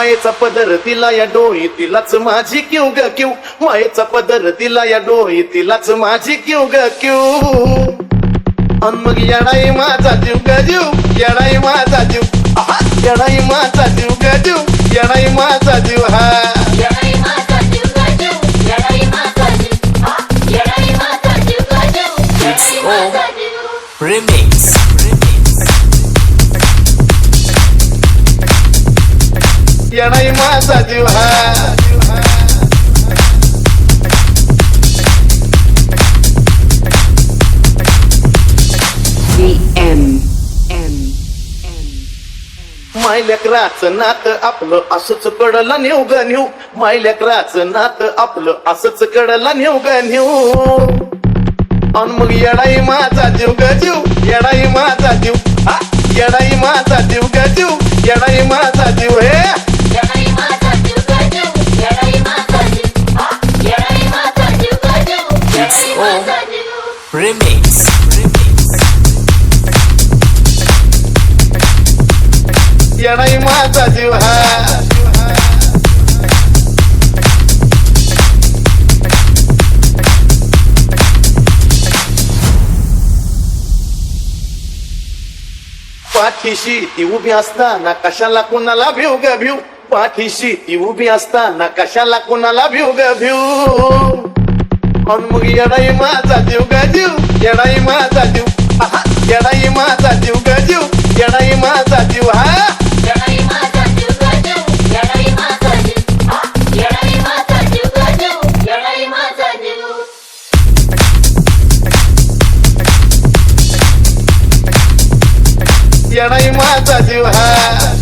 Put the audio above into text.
मायेचा पदर तिला या डोळी तिलाच माझी क्यू ग क्यू मायेचा पदर तिला या डोळी तिलाच माझी क्यू ग क्यू अन मग येडाई माझा जीव ग जीव येडाई माझा जीव आहा येडाई माझा जीव ग जीव येडाई माझा जीव हा Remix. येडाई माझा जीव हा माय लेकराचं नात आपलं असंच कडला नेऊ ग नेऊ माय लेकराचं नात आपलं असंच कडला नेऊ ग नेऊ अन मग येडाई माझा जीव ग जीव येडाई माझा जीव हा येडाई माझा जीव ग जीव येडाई माझा जीव हे Remix. येडाई माझा जीव हा पाठीशी ती उभी असताना कशाला कुणाला भिव ग भिव पाठीशी ती उभी असताना कशाला कुणाला भिव ग भिव अन मग येडाई माझा जीव ग जीव येडाई माझा जीव आहा येडाई माझा जीव ग जीव येडाई माझा जीव हा येडाई माझा जीव हा